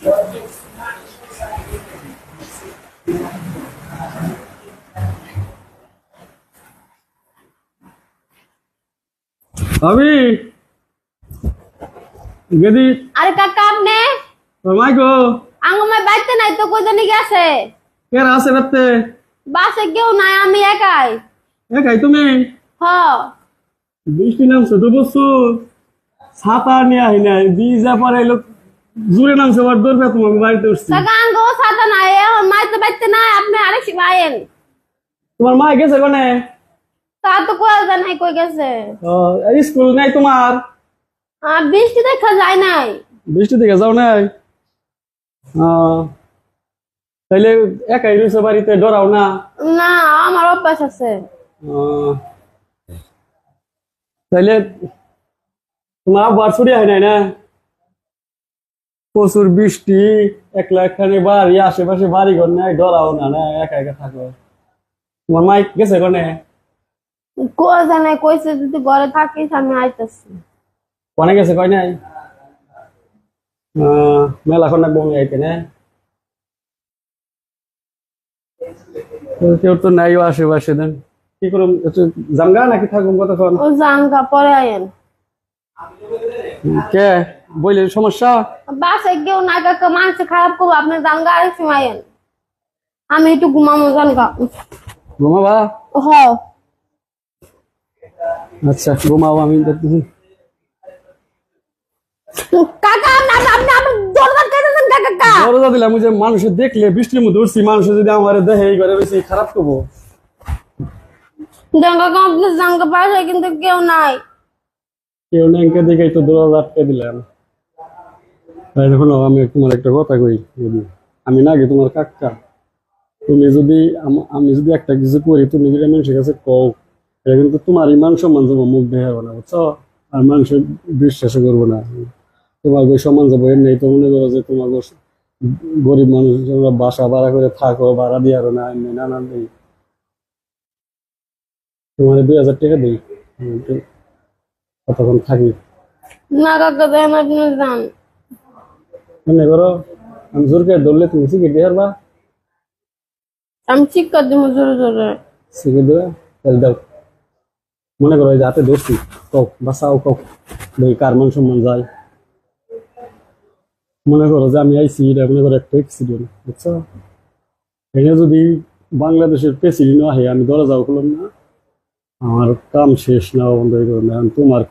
ভাবি গেদি আরে কাকা আপনি মাই গো আঙ্গমায় বাইতে নাই তো কই জানি গেছে কেন আছে রাতে বাসে কেউ নাই আমি একাই একাই তুমি হ বৃষ্টি নামছে তো বসছো ছাতা নিয়ে আহি নাই বিজা পরে লোক জুড়ে নামছে আবার দৌড়বে তোমাকে বাড়িতে উঠছি কাকা আঙ্গো ছাতা নাই এখন মাইতে বাইতে নাই আপনি আরেক আইন তোমার মা গেছে কোনে তা তো কই জানাই কই গেছে স্কুল নাই তোমার বৃষ্টি দেখা যায় নাই বৃষ্টি দিকে যাও নাই তাইলে একাই রয়েছে বাড়িতে ডরাও না না আমার অভ্যাস আছে তাইলে তোমার আবার ছুটি হয় নাই না প্রচুর বৃষ্টি একলা একখানে বাড়ি আশেপাশে বাড়ি ঘর নাই ডরাও না না একা একা থাকো তোমার মাইক গেছে কোনে কই জানাই কইছে যদি ঘরে থাকিস আমি আইতাছি কোনে গেছে কয় নাই মেলা খন বমি আইতে না কেউ তো নাই আশেপাশে দেন কি করুন জামগা নাকি থাকুন কতক্ষণ ও জাঙ্গা পরে আইন কে বইলে সমস্যা বাসে কেউ না কাকা মানুষ খারাপ করবো আপনি জাঙ্গা আরেক সময় আইন আমি একটু ঘুমাবো জাঙ্গা ঘুমাবা হ আচ্ছা ঘুমাও আমি দেখতেছি কাকা আপনি দরজা কেটেছেন কাকা দরজা দিলাম যে মানুষে দেখলে বৃষ্টির মধ্যে উঠছি মানুষে যদি আমার দেখে এই করে বেশি খারাপ করবো জাঙ্গা আপনি জাঙ্গা পাশে কিন্তু কেউ নাই কেউ নেংকে দেখেই তো দরজা আটকে দিলাম তাই দেখুন আমি তোমার একটা কথা কই আমি না গে তোমার কাকা তুমি যদি আমি যদি একটা কিছু করি তুমি যদি মানুষের কাছে কও এটা কিন্তু তোমার মান সম্মান যাবো মুখ দেখাবো না বুঝছো আর মানুষের বিশ্বাস করবো না তোমার ওই সম্মান যাবো এর নেই তো মনে করো যে তোমার গরিব মানুষ বাসা ভাড়া করে থাকো ভাড়া দিয়ে আরো না এমনি নানান দিই তোমার 2000 টাকা দিই কতক্ষণ থাকি না কাকা দেন আপনি যান মনে করো আমি জোর করে ধরলে তুমি শিখে দিয়ে পারবা আমি শিক্ষা দিব জোরে জোরে শিখে দেবে তাহলে দাও মনে করো যে হাতে ধরছি কক বাসাও কক দেখি কার মান সম্মান যায় মনে করো যে আমি আইসি এটা মনে করো একটা অ্যাক্সিডেন্ট বুঝছো এখানে যদি বাংলাদেশের প্রেসিডেন্ট আহে আমি দরজাও খুললাম না আমার কাম শেষ না বন্ধ হয়ে গেল তোমার